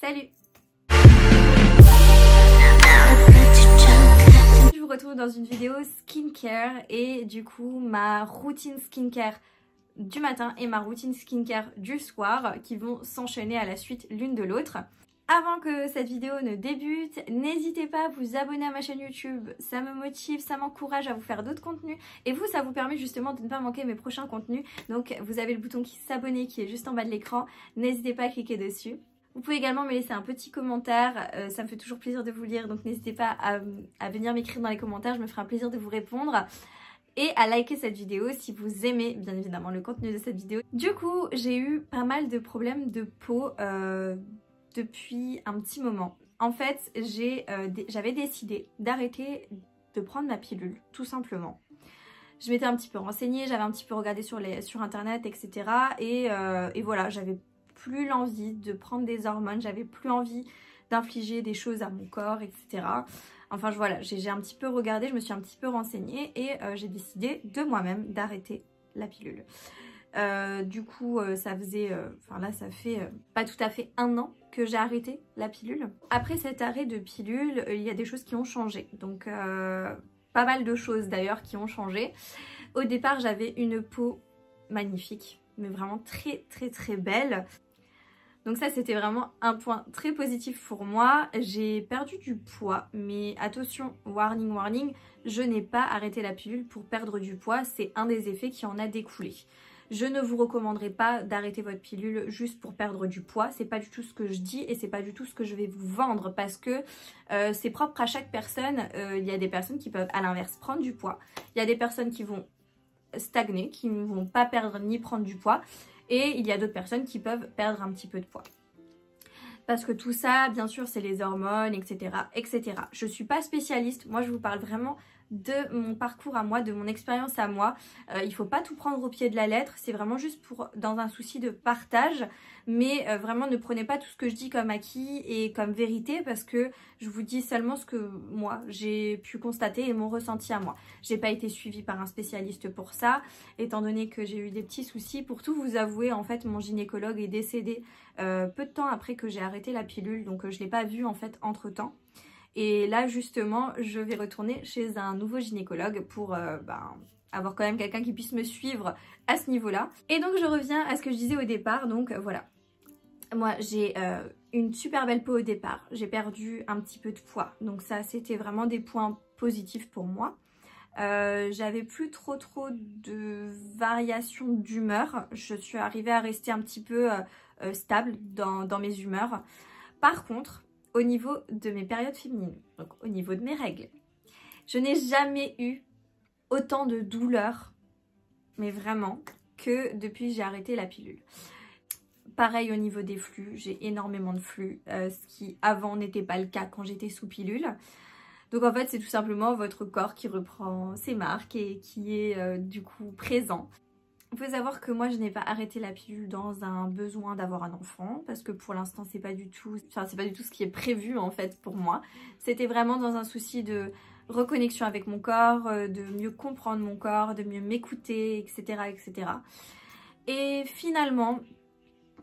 Salut! Je vous retrouve dans une vidéo skincare et du coup ma routine skincare du matin et ma routine skincare du soir qui vont s'enchaîner à la suite l'une de l'autre. Avant que cette vidéo ne débute, n'hésitez pas à vous abonner à ma chaîne YouTube, ça me motive, ça m'encourage à vous faire d'autres contenus et vous, ça vous permet justement de ne pas manquer mes prochains contenus. Donc vous avez le bouton qui s'abonner qui est juste en bas de l'écran, n'hésitez pas à cliquer dessus. Vous pouvez également me laisser un petit commentaire, ça me fait toujours plaisir de vous lire, donc n'hésitez pas à venir m'écrire dans les commentaires, je me ferai un plaisir de vous répondre. Et à liker cette vidéo si vous aimez bien évidemment le contenu de cette vidéo. Du coup, j'ai eu pas mal de problèmes de peau depuis un petit moment. En fait, j'avais décidé d'arrêter de prendre ma pilule, tout simplement. Je m'étais un petit peu renseignée, j'avais un petit peu regardé sur internet, etc. Et voilà, j'avais plus l'envie de prendre des hormones, j'avais plus envie d'infliger des choses à mon corps, etc. Enfin voilà, j'ai un petit peu regardé, je me suis un petit peu renseignée et j'ai décidé de moi-même d'arrêter la pilule. Du coup ça faisait, là ça fait pas tout à fait un an que j'ai arrêté la pilule. Après cet arrêt de pilule, il y a des choses qui ont changé, donc pas mal de choses d'ailleurs qui ont changé. Au départ j'avais une peau magnifique, mais vraiment très belle. Donc ça c'était vraiment un point très positif pour moi. J'ai perdu du poids, mais attention, warning, je n'ai pas arrêté la pilule pour perdre du poids, c'est un des effets qui en a découlé. Je ne vous recommanderais pas d'arrêter votre pilule juste pour perdre du poids, c'est pas du tout ce que je dis et c'est pas du tout ce que je vais vous vendre parce que c'est propre à chaque personne. Il y a des personnes qui peuvent à l'inverse prendre du poids, il y a des personnes qui vont stagner, qui ne vont pas perdre ni prendre du poids. Et il y a d'autres personnes qui peuvent perdre un petit peu de poids. Parce que tout ça, bien sûr, c'est les hormones, etc. Je ne suis pas spécialiste. Moi, je vous parle vraiment de mon parcours à moi, de mon expérience à moi. Il ne faut pas tout prendre au pied de la lettre. C'est vraiment juste dans un souci de partage. Mais vraiment, ne prenez pas tout ce que je dis comme acquis et comme vérité. Parce que je vous dis seulement ce que moi, j'ai pu constater et mon ressenti à moi. J'ai pas été suivie par un spécialiste pour ça. Étant donné que j'ai eu des petits soucis. Pour tout vous avouer, en fait, mon gynécologue est décédé peu de temps après que j'ai arrêté la pilule. Donc, je ne l'ai pas vu en fait entre temps. Et là justement je vais retourner chez un nouveau gynécologue pour avoir quand même quelqu'un qui puisse me suivre à ce niveau là. Et donc je reviens à ce que je disais au départ. Donc voilà, moi j'ai une super belle peau au départ, j'ai perdu un petit peu de poids, donc ça c'était vraiment des points positifs pour moi. J'avais plus trop de variations d'humeur, je suis arrivée à rester un petit peu stable dans mes humeurs. Par contre, au niveau de mes périodes féminines, donc au niveau de mes règles, je n'ai jamais eu autant de douleurs, mais vraiment, que depuis que j'ai arrêté la pilule. Pareil au niveau des flux, j'ai énormément de flux, ce qui avant n'était pas le cas quand j'étais sous pilule. Donc en fait c'est tout simplement votre corps qui reprend ses marques et qui est du coup présent. Il faut savoir que moi je n'ai pas arrêté la pilule dans un besoin d'avoir un enfant parce que pour l'instant c'est pas du tout ce qui est prévu en fait pour moi. C'était vraiment dans un souci de reconnexion avec mon corps, de mieux comprendre mon corps, de mieux m'écouter, etc. Et finalement,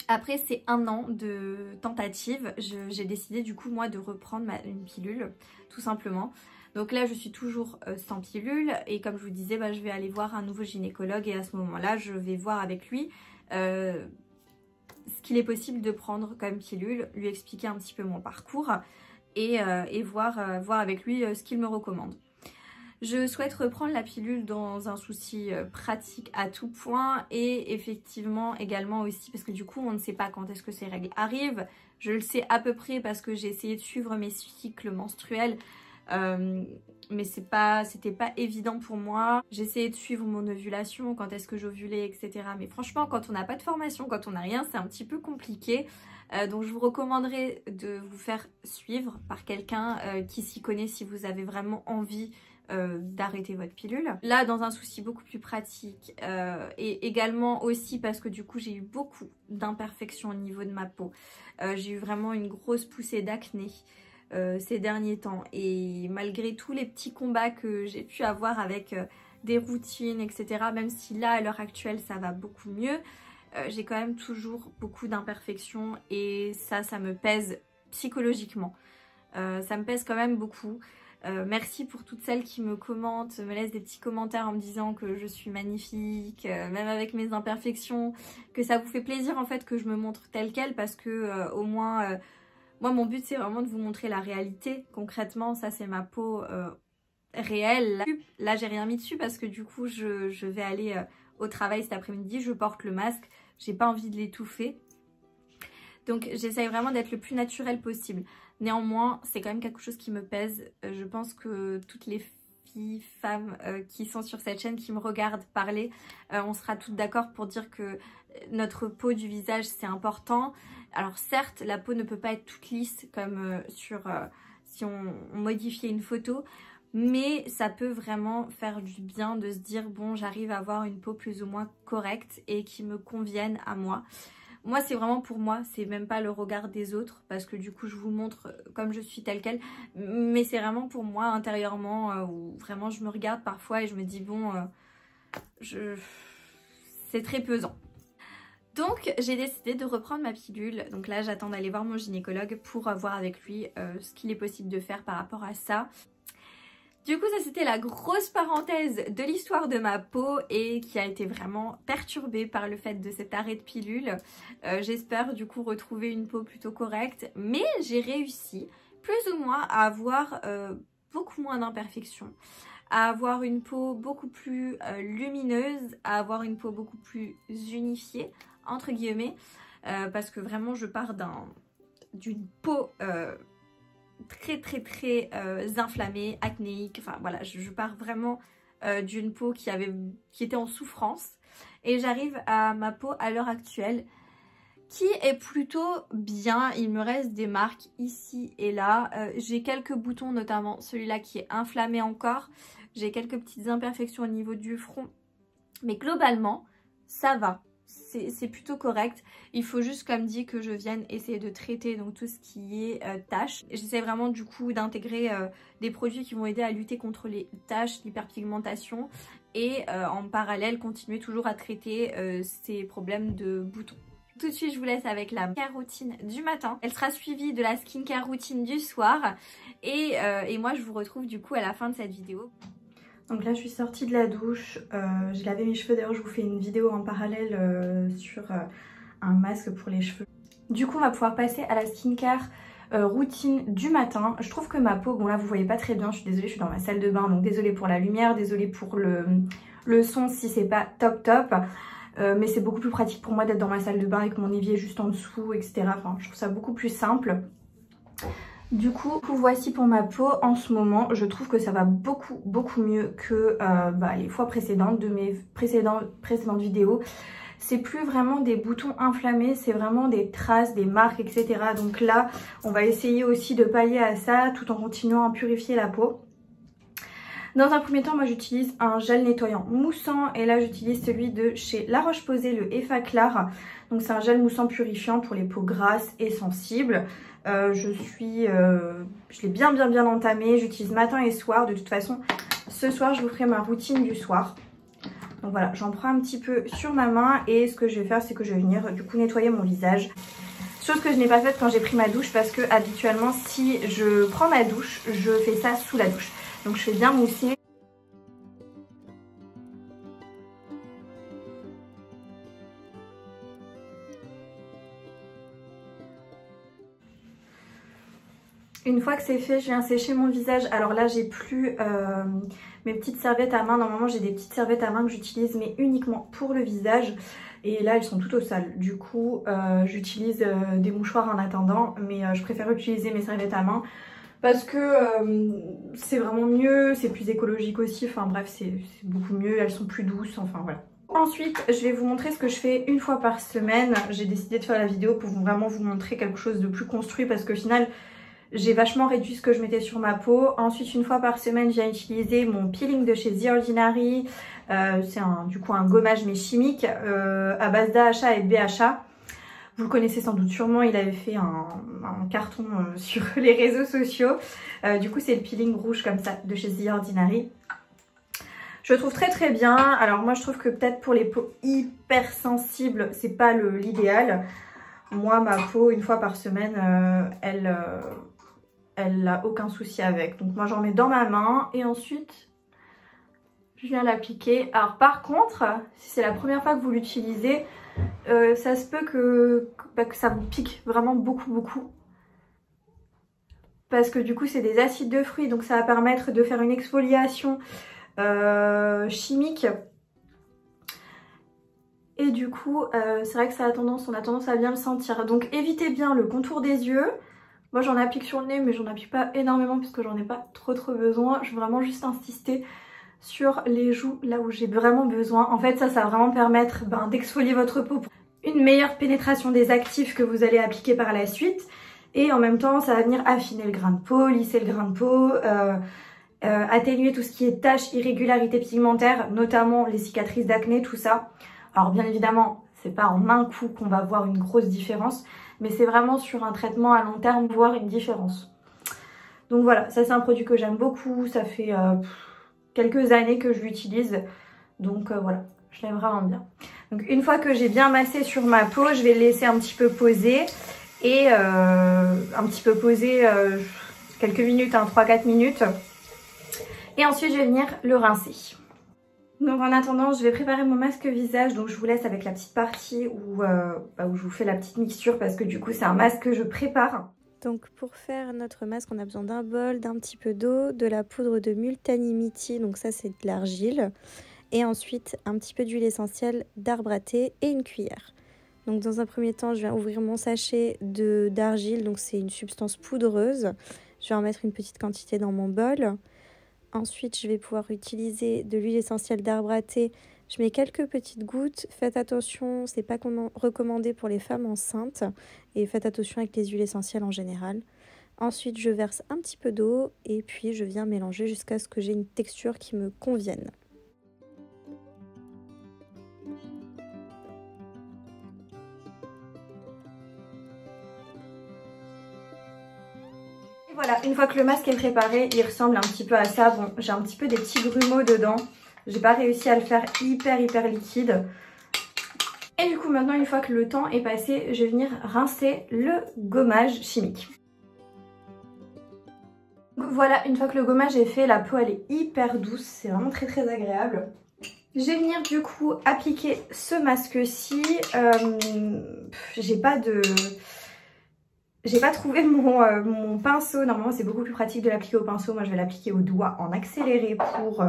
après ces un an de tentative, j'ai décidé du coup moi de reprendre une pilule tout simplement. Donc là je suis toujours sans pilule et comme je vous disais je vais aller voir un nouveau gynécologue et à ce moment là je vais voir avec lui ce qu'il est possible de prendre comme pilule, lui expliquer un petit peu mon parcours et voir avec lui ce qu'il me recommande. Je souhaite reprendre la pilule dans un souci pratique à tout point et effectivement également aussi parce que du coup on ne sait pas quand est-ce que ces règles arrivent. Je le sais à peu près parce que j'ai essayé de suivre mes cycles menstruels. Mais c'était pas évident pour moi. J'essayais de suivre mon ovulation, quand est-ce que j'ovulais, etc. Mais franchement, quand on n'a pas de formation, quand on n'a rien, c'est un petit peu compliqué. Donc je vous recommanderais de vous faire suivre par quelqu'un qui s'y connaît si vous avez vraiment envie d'arrêter votre pilule. Là, dans un souci beaucoup plus pratique et également aussi parce que du coup, j'ai eu beaucoup d'imperfections au niveau de ma peau. J'ai eu vraiment une grosse poussée d'acné. Ces derniers temps et malgré tous les petits combats que j'ai pu avoir avec des routines etc, même si là à l'heure actuelle ça va beaucoup mieux, j'ai quand même toujours beaucoup d'imperfections et ça me pèse psychologiquement. Ça me pèse quand même beaucoup. Merci pour toutes celles qui me commentent, me laissent des petits commentaires en me disant que je suis magnifique, même avec mes imperfections, que ça vous fait plaisir en fait que je me montre telle quelle, parce que au moins, moi mon but c'est vraiment de vous montrer la réalité. Concrètement, ça c'est ma peau réelle. Là j'ai rien mis dessus parce que du coup je vais aller au travail cet après-midi, je porte le masque, j'ai pas envie de l'étouffer. Donc j'essaye vraiment d'être le plus naturel possible. Néanmoins, c'est quand même quelque chose qui me pèse. Je pense que toutes les filles, femmes qui sont sur cette chaîne, qui me regardent parler, on sera toutes d'accord pour dire que notre peau du visage, c'est important. Alors certes, la peau ne peut pas être toute lisse comme si on modifiait une photo, mais ça peut vraiment faire du bien de se dire bon, j'arrive à avoir une peau plus ou moins correcte et qui me convienne à moi. Moi, c'est vraiment pour moi, c'est même pas le regard des autres, parce que du coup, je vous montre comme je suis telle quelle, mais c'est vraiment pour moi intérieurement, où vraiment je me regarde parfois et je me dis bon, c'est très pesant. Donc, j'ai décidé de reprendre ma pilule. Donc là, j'attends d'aller voir mon gynécologue pour voir avec lui ce qu'il est possible de faire par rapport à ça. Du coup, ça c'était la grosse parenthèse de l'histoire de ma peau et qui a été vraiment perturbée par le fait de cet arrêt de pilule. J'espère du coup retrouver une peau plutôt correcte, mais j'ai réussi plus ou moins à avoir beaucoup moins d'imperfections, à avoir une peau beaucoup plus lumineuse, à avoir une peau beaucoup plus unifiée, entre guillemets, parce que vraiment je pars d'une peau très inflammée, acnéique, enfin voilà, je pars vraiment d'une peau qui était en souffrance et j'arrive à ma peau à l'heure actuelle qui est plutôt bien. Il me reste des marques ici et là, j'ai quelques boutons, notamment celui-là qui est inflammé encore, j'ai quelques petites imperfections au niveau du front, mais globalement ça va. C'est plutôt correct. Il faut juste, comme dit, que je vienne essayer de traiter donc tout ce qui est taches. J'essaie vraiment du coup d'intégrer des produits qui vont aider à lutter contre les taches, l'hyperpigmentation et en parallèle continuer toujours à traiter ces problèmes de boutons. Tout de suite, je vous laisse avec la skincare routine du matin. Elle sera suivie de la skincare routine du soir. Et moi, je vous retrouve du coup à la fin de cette vidéo. Donc là je suis sortie de la douche, j'ai lavé mes cheveux, d'ailleurs je vous fais une vidéo en parallèle sur un masque pour les cheveux. Du coup on va pouvoir passer à la skincare routine du matin. Je trouve que ma peau, bon là vous voyez pas très bien, je suis désolée, je suis dans ma salle de bain, donc désolée pour la lumière, désolée pour le son si c'est pas top. Mais c'est beaucoup plus pratique pour moi d'être dans ma salle de bain avec mon évier juste en dessous, etc. Enfin je trouve ça beaucoup plus simple. Du coup, voici pour ma peau en ce moment. Je trouve que ça va beaucoup mieux que les fois précédentes de mes précédentes vidéos. C'est plus vraiment des boutons inflammés, c'est vraiment des traces, des marques, etc. Donc là, on va essayer aussi de pallier à ça tout en continuant à purifier la peau. Dans un premier temps, moi j'utilise un gel nettoyant moussant et là j'utilise celui de chez La Roche-Posay, le Effaclar. Donc c'est un gel moussant purifiant pour les peaux grasses et sensibles. Je l'ai bien entamé, j'utilise matin et soir. De toute façon, ce soir je vous ferai ma routine du soir. Donc voilà, j'en prends un petit peu sur ma main et ce que je vais faire, c'est que je vais venir du coup nettoyer mon visage. Chose que je n'ai pas faite quand j'ai pris ma douche parce que habituellement si je prends ma douche, je fais ça sous la douche. Donc je fais bien mousser. Une fois que c'est fait, je viens sécher mon visage. Alors là, j'ai plus mes petites serviettes à main. Normalement, j'ai des petites serviettes à main que j'utilise, mais uniquement pour le visage. Et là, elles sont toutes au sale. Du coup, j'utilise des mouchoirs en attendant, mais je préfère utiliser mes serviettes à main parce que c'est vraiment mieux, c'est plus écologique aussi. Enfin bref, c'est beaucoup mieux. Elles sont plus douces, enfin voilà. Ensuite, je vais vous montrer ce que je fais une fois par semaine. J'ai décidé de faire la vidéo pour vraiment vous montrer quelque chose de plus construit parce qu'au final, j'ai vachement réduit ce que je mettais sur ma peau. Ensuite, une fois par semaine, je viens utiliser mon peeling de chez The Ordinary. C'est du coup un gommage mais chimique à base d'AHA et de BHA. Vous le connaissez sans doute sûrement, il avait fait un carton sur les réseaux sociaux. Du coup, c'est le peeling rouge comme ça de chez The Ordinary. Je le trouve très bien. Alors moi, je trouve que peut-être pour les peaux hyper sensibles, c'est pas l'idéal. moi ma peau une fois par semaine elle n'a aucun souci avec. Donc moi j'en mets dans ma main et ensuite je viens l'appliquer. Alors par contre, si c'est la première fois que vous l'utilisez, ça se peut que ça vous pique vraiment beaucoup. Parce que du coup c'est des acides de fruits, donc ça va permettre de faire une exfoliation chimique. Et du coup c'est vrai que on a tendance à bien le sentir. Donc évitez bien le contour des yeux. Moi j'en applique sur le nez mais j'en applique pas énormément puisque j'en ai pas trop besoin. Je veux vraiment juste insister sur les joues là où j'ai vraiment besoin. En fait ça va vraiment permettre d'exfolier votre peau pour une meilleure pénétration des actifs que vous allez appliquer par la suite. Et en même temps ça va venir affiner le grain de peau, lisser le grain de peau, atténuer tout ce qui est taches, irrégularités pigmentaires, notamment les cicatrices d'acné, tout ça. Alors bien évidemment c'est pas en un coup qu'on va voir une grosse différence, mais c'est vraiment sur un traitement à long terme voir une différence. Donc voilà, ça c'est un produit que j'aime beaucoup, ça fait quelques années que je l'utilise, donc voilà, je l'aime vraiment bien. Donc une fois que j'ai bien massé sur ma peau, je vais le laisser un petit peu poser, et quelques minutes, 3-4 minutes, et ensuite je vais venir le rincer. Donc en attendant, je vais préparer mon masque visage, donc je vous laisse avec la petite partie où je vous fais la petite mixture parce que du coup c'est un masque que je prépare. Donc pour faire notre masque, on a besoin d'un bol, d'un petit peu d'eau, de la poudre de multanimity, donc ça c'est de l'argile, et ensuite un petit peu d'huile essentielle d'arbre à thé et une cuillère. Donc dans un premier temps, je viens ouvrir mon sachet d'argile, donc c'est une substance poudreuse. Je vais en mettre une petite quantité dans mon bol. Ensuite, je vais pouvoir utiliser de l'huile essentielle d'arbre à thé. Je mets quelques petites gouttes. Faites attention, c'est pas recommandé pour les femmes enceintes. Et faites attention avec les huiles essentielles en général. Ensuite, je verse un petit peu d'eau et puis je viens mélanger jusqu'à ce que j'ai une texture qui me convienne. Voilà, une fois que le masque est préparé, il ressemble un petit peu à ça. Bon, j'ai un petit peu des petits grumeaux dedans. J'ai pas réussi à le faire hyper liquide. Et du coup, maintenant, une fois que le temps est passé, je vais venir rincer le gommage chimique. Donc voilà, une fois que le gommage est fait, la peau elle est hyper douce. C'est vraiment très agréable. Je vais venir du coup appliquer ce masque-ci. J'ai pas trouvé mon pinceau. Normalement c'est beaucoup plus pratique de l'appliquer au pinceau. Moi je vais l'appliquer au doigt en accéléré pour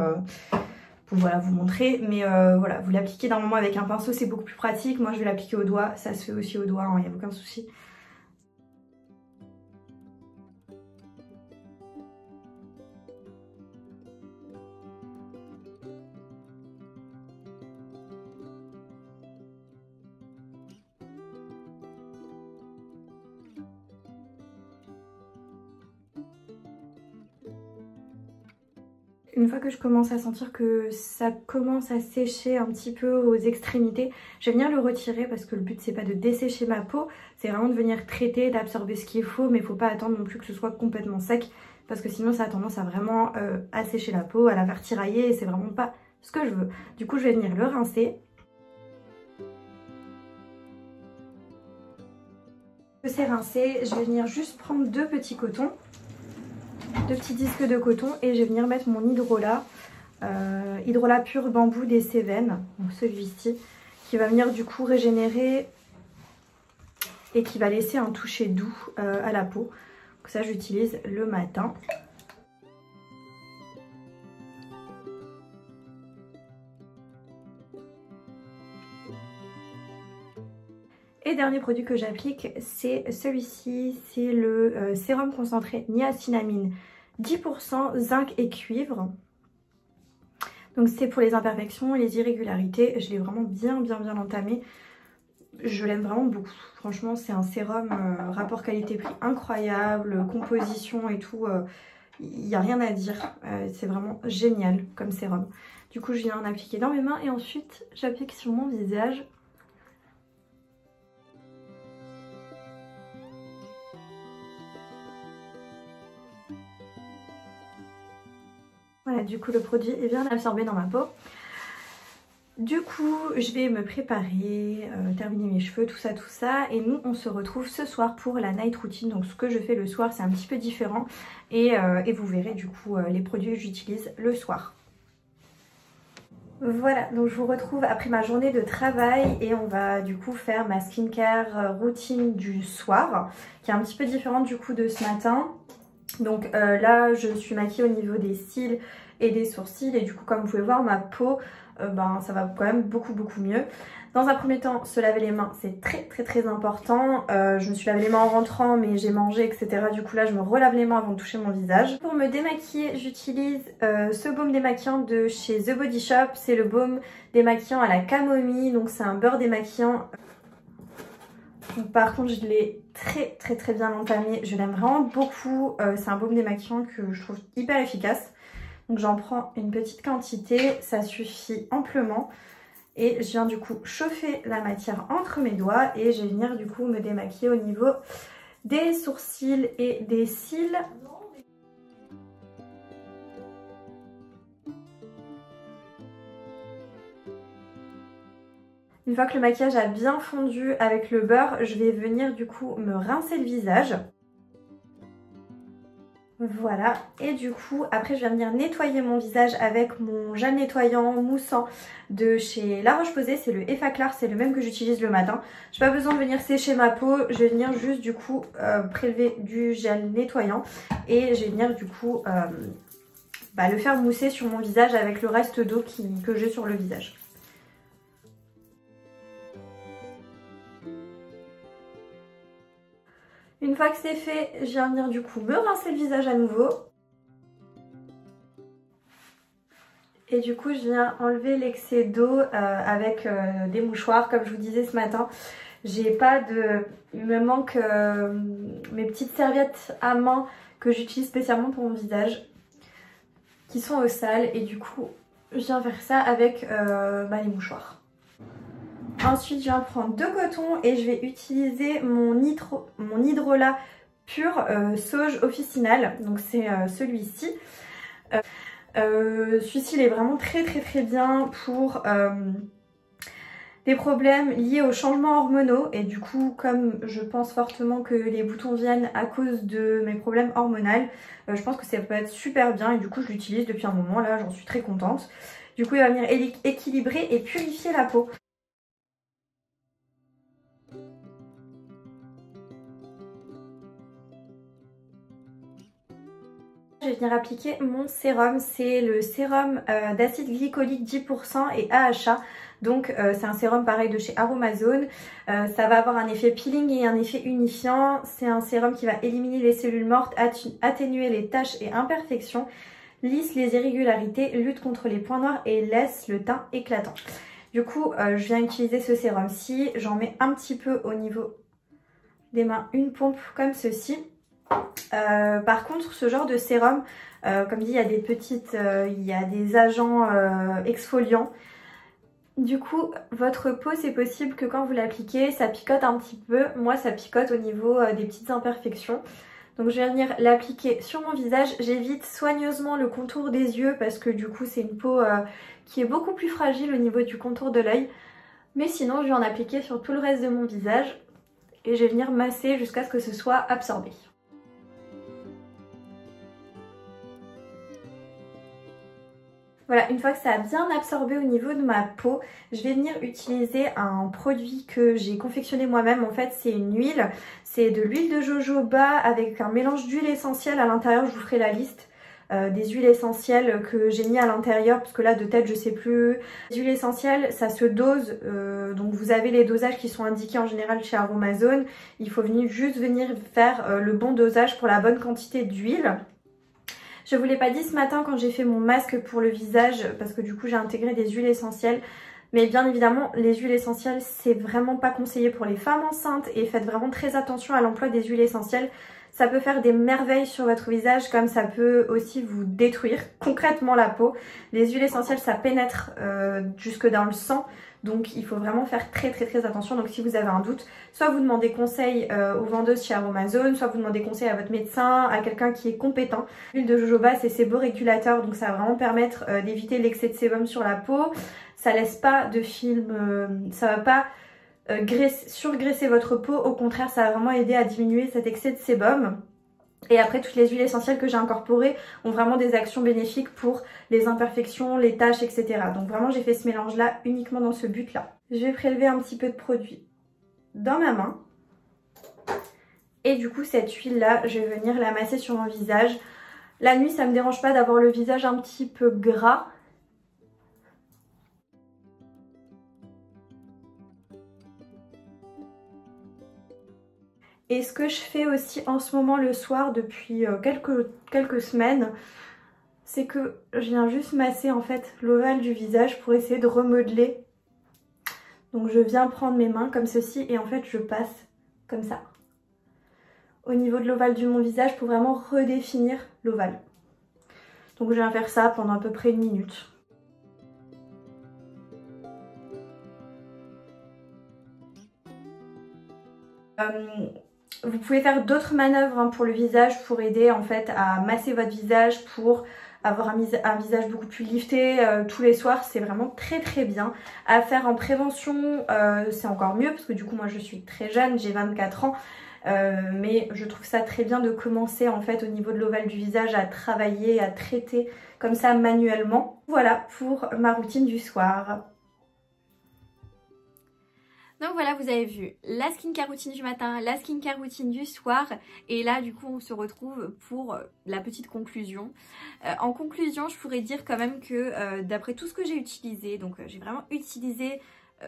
voilà, vous montrer. Mais voilà, vous l'appliquez normalement avec un pinceau, c'est beaucoup plus pratique. Moi je vais l'appliquer au doigt, ça se fait aussi au doigt, il n'y a aucun souci. Une fois que je commence à sentir que ça commence à sécher un petit peu aux extrémités, je vais venir le retirer parce que le but c'est pas de dessécher ma peau, c'est vraiment de venir traiter, d'absorber ce qu'il faut, mais il faut pas attendre non plus que ce soit complètement sec parce que sinon ça a tendance à vraiment assécher la peau, à la faire tirailler et c'est vraiment pas ce que je veux. Du coup je vais venir le rincer. C'est rincé, je vais venir juste prendre deux petits cotons. Deux petits disques de coton et je vais venir mettre mon hydrolat, hydrolat pur bambou des Cévennes, donc celui-ci, qui va venir du coup régénérer et qui va laisser un toucher doux à la peau. Donc ça j'utilise le matin. Et dernier produit que j'applique, c'est celui-ci, c'est le sérum concentré niacinamide 10% zinc et cuivre. Donc c'est pour les imperfections et les irrégularités. Je l'ai vraiment bien entamé. Je l'aime vraiment beaucoup. Franchement, c'est un sérum rapport qualité-prix incroyable, composition et tout. Il n'y a rien à dire. C'est vraiment génial comme sérum. Du coup, je viens en appliquer dans mes mains et ensuite j'applique sur mon visage. Voilà, du coup le produit est bien absorbé dans ma peau. Du coup, je vais me préparer, terminer mes cheveux, tout ça. Et nous, on se retrouve ce soir pour la night routine. Donc ce que je fais le soir, c'est un petit peu différent. Et vous verrez du coup les produits que j'utilise le soir. Voilà, donc je vous retrouve après ma journée de travail et on va du coup faire ma skincare routine du soir, qui est un petit peu différente du coup de ce matin. Donc là, je suis maquillée au niveau des cils et des sourcils et du coup, comme vous pouvez voir, ma peau, ça va quand même beaucoup mieux. Dans un premier temps, se laver les mains, c'est très important. Je me suis lavé les mains en rentrant, mais j'ai mangé, etc. Du coup là, je me relave les mains avant de toucher mon visage. Pour me démaquiller, j'utilise ce baume démaquillant de chez The Body Shop. C'est le baume démaquillant à la camomille, donc c'est un beurre démaquillant. Donc, par contre, je l'ai très bien entamé. Je l'aime vraiment beaucoup. C'est un baume démaquillant que je trouve hyper efficace. Donc j'en prends une petite quantité, ça suffit amplement. Et je viens du coup chauffer la matière entre mes doigts et je vais venir du coup me démaquiller au niveau des sourcils et des cils. Une fois que le maquillage a bien fondu avec le beurre, je vais venir du coup me rincer le visage. Voilà, et du coup après je vais venir nettoyer mon visage avec mon gel nettoyant moussant de chez La Roche-Posay, c'est le Effaclar, c'est le même que j'utilise le matin. J'ai pas besoin de venir sécher ma peau, je vais venir juste du coup prélever du gel nettoyant et je vais venir du coup le faire mousser sur mon visage avec le reste d'eau que j'ai sur le visage. Une fois que c'est fait, je viens venir du coup me rincer le visage à nouveau. Et du coup, je viens enlever l'excès d'eau avec des mouchoirs, comme je vous disais ce matin. J'ai pas de... Il me manque mes petites serviettes à main que j'utilise spécialement pour mon visage, qui sont au sale. Et du coup, je viens faire ça avec les mouchoirs. Ensuite, je viens prendre 2 cotons et je vais utiliser mon Hydrolat Pur Sauge Officinal. Donc c'est celui-ci. Celui-ci, il est vraiment très bien pour des problèmes liés aux changements hormonaux. Et du coup, comme je pense fortement que les boutons viennent à cause de mes problèmes hormonaux, je pense que ça peut être super bien. Et du coup, je l'utilise depuis un moment. Là, j'en suis très contente. Du coup, il va venir équilibrer et purifier la peau. Je vais venir appliquer mon sérum, c'est le sérum d'acide glycolique 10% et AHA. Donc c'est un sérum pareil de chez Aromazone. Ça va avoir un effet peeling et un effet unifiant. C'est un sérum qui va éliminer les cellules mortes, atténuer les taches et imperfections, lisse les irrégularités, lutte contre les points noirs et laisse le teint éclatant. Du coup, je viens utiliser ce sérum-ci. J'en mets un petit peu au niveau des mains, une pompe comme ceci. Par contre, ce genre de sérum, comme dit, il y a des il y a des agents exfoliants. Du coup, votre peau, c'est possible que quand vous l'appliquez, ça picote un petit peu. Moi, ça picote au niveau des petites imperfections. Donc, je vais venir l'appliquer sur mon visage. J'évite soigneusement le contour des yeux parce que du coup, c'est une peau qui est beaucoup plus fragile au niveau du contour de l'œil. Mais sinon, je vais en appliquer sur tout le reste de mon visage et je vais venir masser jusqu'à ce que ce soit absorbé. Voilà, une fois que ça a bien absorbé au niveau de ma peau, je vais venir utiliser un produit que j'ai confectionné moi-même. En fait, c'est une huile, c'est de l'huile de jojoba avec un mélange d'huile essentielle à l'intérieur. Je vous ferai la liste des huiles essentielles que j'ai mis à l'intérieur parce que là de tête je sais plus. Les huiles essentielles, ça se dose, donc vous avez les dosages qui sont indiqués en général chez Aromazone. Il faut juste venir faire le bon dosage pour la bonne quantité d'huile. Je vous l'ai pas dit ce matin quand j'ai fait mon masque pour le visage parce que du coup j'ai intégré des huiles essentielles. Mais bien évidemment, les huiles essentielles, c'est vraiment pas conseillé pour les femmes enceintes et faites vraiment très attention à l'emploi des huiles essentielles. Ça peut faire des merveilles sur votre visage comme ça peut aussi vous détruire concrètement la peau. Les huiles essentielles, ça pénètre jusque dans le sang. Donc il faut vraiment faire très attention. Donc si vous avez un doute, soit vous demandez conseil aux vendeuses chez Aromazone, soit vous demandez conseil à votre médecin, à quelqu'un qui est compétent. L'huile de jojoba, c'est séborégulateur, donc ça va vraiment permettre d'éviter l'excès de sébum sur la peau. ça laisse pas de film, ça va pas surgraisser votre peau, au contraire ça va vraiment aider à diminuer cet excès de sébum. Et après toutes les huiles essentielles que j'ai incorporées ont vraiment des actions bénéfiques pour les imperfections, les taches, etc. Donc vraiment j'ai fait ce mélange là uniquement dans ce but là. Je vais prélever un petit peu de produit dans ma main. Et du coup cette huile là je vais venir la masser sur mon visage. La nuit ça me dérange pas d'avoir le visage un petit peu gras. Et ce que je fais aussi en ce moment le soir depuis quelques semaines, c'est que je viens juste masser en fait l'ovale du visage pour essayer de remodeler. Donc je viens prendre mes mains comme ceci et en fait je passe comme ça au niveau de l'ovale de mon visage pour vraiment redéfinir l'ovale. Donc je viens faire ça pendant à peu près 1 minute. Vous pouvez faire d'autres manœuvres pour le visage pour aider en fait à masser votre visage, pour avoir un visage beaucoup plus lifté tous les soirs. C'est vraiment très très bien à faire en prévention. C'est encore mieux parce que du coup moi je suis très jeune, j'ai 24 ans. Mais je trouve ça très bien de commencer en fait au niveau de l'ovale du visage à travailler, à traiter comme ça manuellement. Voilà pour ma routine du soir. Donc voilà, vous avez vu la skincare routine du matin, la skincare routine du soir. Et là, du coup, on se retrouve pour la petite conclusion. En conclusion, je pourrais dire quand même que d'après tout ce que j'ai utilisé, donc j'ai vraiment utilisé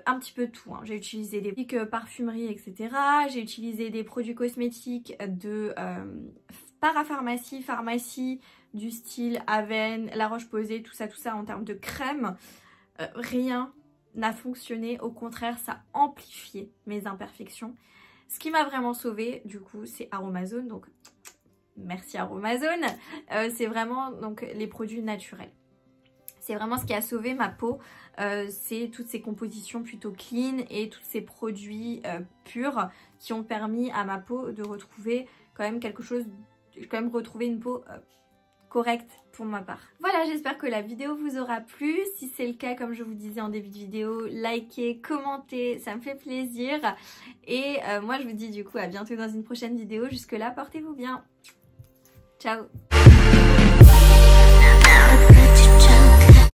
un petit peu tout. J'ai utilisé des trucs parfumerie, etc. J'ai utilisé des produits cosmétiques de parapharmacie, pharmacie, du style Aven, La Roche-Posay, tout ça en termes de crème. Rien n'a fonctionné, au contraire ça a amplifié mes imperfections. Ce qui m'a vraiment sauvée du coup c'est Aromazone, donc merci Aromazone. C'est vraiment donc les produits naturels. C'est vraiment ce qui a sauvé ma peau, c'est toutes ces compositions plutôt clean et tous ces produits purs qui ont permis à ma peau de retrouver quand même quelque chose, retrouver une peau correcte pour ma part. Voilà, j'espère que la vidéo vous aura plu. Si c'est le cas, comme je vous disais en début de vidéo, likez, commentez, ça me fait plaisir. Et moi je vous dis du coup à bientôt dans une prochaine vidéo. Jusque là, portez-vous bien. Ciao.